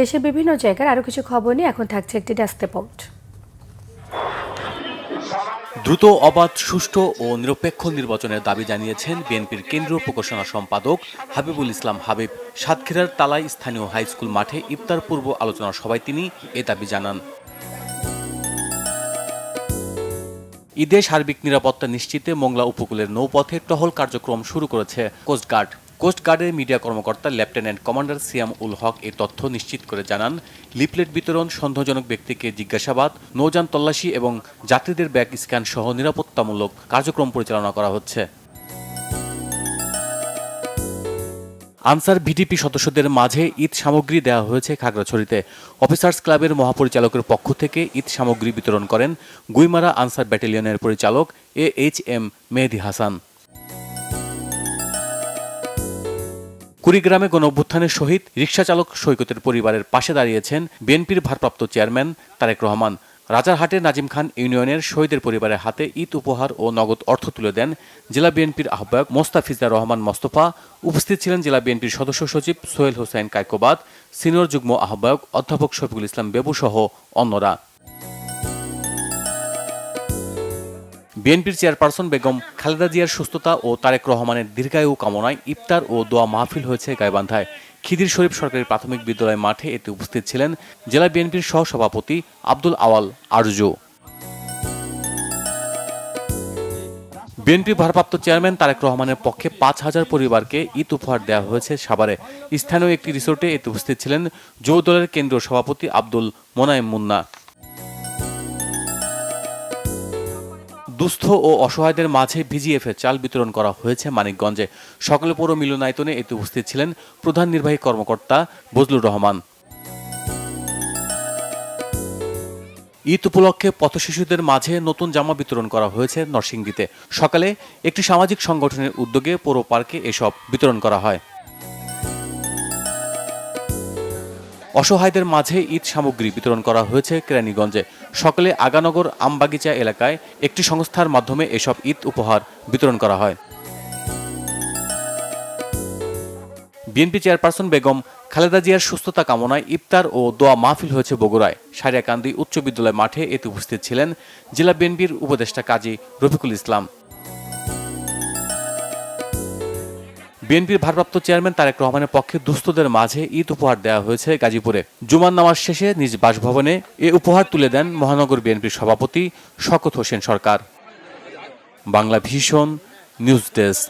দেশের বিভিন্ন জায়গার আরও কিছু খবর নিয়ে এখন থাকছে একটি ডেস্ক রিপোর্ট। দ্রুত, অবাধ, সুষ্ঠু ও নিরপেক্ষ নির্বাচনের দাবি জানিয়েছেন বিএনপির কেন্দ্রীয় প্রকাশনা সম্পাদক হাবিবুল ইসলাম হাবিব। সাতক্ষীরার তালাই স্থানীয় হাইস্কুল মাঠে ইফতার পূর্ব আলোচনা সভায় তিনি এ দাবি জানান। ঈদে সার্বিক নিরাপত্তা নিশ্চিতে মোংলা উপকূলের নৌপথে টহল কার্যক্রম শুরু করেছে কোস্টগার্ড। কোস্টগার্ডের মিডিয়া কর্মকর্তা লেফটেন্যান্ট কমান্ডার সিয়াম উল হক এই তথ্য নিশ্চিত করে জানান, লিফলেট বিতরণ, সন্দেহজনক ব্যক্তিকে জিজ্ঞাসাবাদ, নৌযান তল্লাশি এবং যাত্রীদের ব্যাগ স্ক্যান সহ নিরাপত্তামূলক কার্যক্রম পরিচালনা করা হচ্ছে। আনসার ভিডিপি সদস্যদের মাঝে ঈদ সামগ্রী দেওয়া হয়েছে খাগড়াছড়িতে। অফিসার্স ক্লাবের মহাপরিচালকের পক্ষ থেকে ঈদ সামগ্রী বিতরণ করেন গুইমারা আনসার ব্যাটালিয়নের পরিচালক AHM মেহেদী হাসান। কুড়িগ্রামে গণঅভ্যুত্থানের শহীদ রিকশাচালক সৈকতের পরিবারের পাশে দাঁড়িয়েছেন বিএনপির ভারপ্রাপ্ত চেয়ারম্যান তারেক রহমান। রাজারহাটের নাজিম খান ইউনিয়নের শহীদের পরিবারের হাতে ঈদ উপহার ও নগদ অর্থ তুলে দেন জেলা বিএনপির আহ্বায়ক মোস্তাফিজুর রহমান মোস্তফা। উপস্থিত ছিলেন জেলা বিএনপির সদস্য সচিব সোহেল হোসেন কায়কোবাদ, সিনিয়র যুগ্ম আহ্বায়ক অধ্যাপক শফিকুল ইসলাম বেবু সহ অন্যরা। বিএনপির চেয়ারপারসন বেগম খালেদা জিয়ার সুস্থতা ও তারেক রহমানের দীর্ঘায়ু কামনায় ইফতার ও দোয়া মাহফিল হয়েছে গাইবান্ধায়। খিদির শরীফ সরকারি প্রাথমিক বিদ্যালয় মাঠে এতে উপস্থিত ছিলেন জেলা বিএনপির সহসভাপতি আব্দুল আওয়াল আরজু। বিএনপির ভারপ্রাপ্ত চেয়ারম্যান তারেক রহমানের পক্ষে 5,000 পরিবারকে ঈদ উপহার দেওয়া হয়েছে সাভারে। স্থানীয় একটি রিসোর্টে এতে উপস্থিত ছিলেন যুব দলের কেন্দ্রীয় সভাপতি আব্দুল মোনায়েম মুন্না। দুস্থ ও অসহায়দের মাঝে ভিজিএফের চাল বিতরণ করা হয়েছে মানিকগঞ্জে। সকলে পৌর মিলনায়তনে এতে উপস্থিত ছিলেন প্রধান নির্বাহী কর্মকর্তা বজলুর রহমান। ঈদ উপলক্ষে পথশিশুদের মাঝে নতুন জামা বিতরণ করা হয়েছে নরসিংদীতে। সকালে একটি সামাজিক সংগঠনের উদ্যোগে পৌর পার্কে এসব বিতরণ করা হয়। অসহায়দের মাঝে ঈদ সামগ্রী বিতরণ করা হয়েছে কেরানীগঞ্জে। সকালে আগানগর আমবাগিচা এলাকায় একটি সংস্থার মাধ্যমে এসব ঈদ উপহার বিতরণ করা হয়। বিএনপি চেয়ারপারসন বেগম খালেদা জিয়ার সুস্থতা কামনায় ইফতার ও দোয়া মাহফিল হয়েছে বগুড়ায়। সারিয়াকান্দি উচ্চ বিদ্যালয় মাঠে এতে উপস্থিত ছিলেন জেলা বিএনপির উপদেষ্টা কাজী রফিকুল ইসলাম। বিএনপির ভারপ্রাপ্ত চেয়ারম্যান তারেক রহমানের পক্ষে দুস্থদের মাঝে ঈদ উপহার দেওয়া হয়েছে গাজীপুরে। জুমার নামাজ শেষে নিজ বাসভবনে এ উপহার তুলে দেন মহানগর বিএনপির সভাপতি Shawkat Hossain Sarkar. Bangla Vision news desk.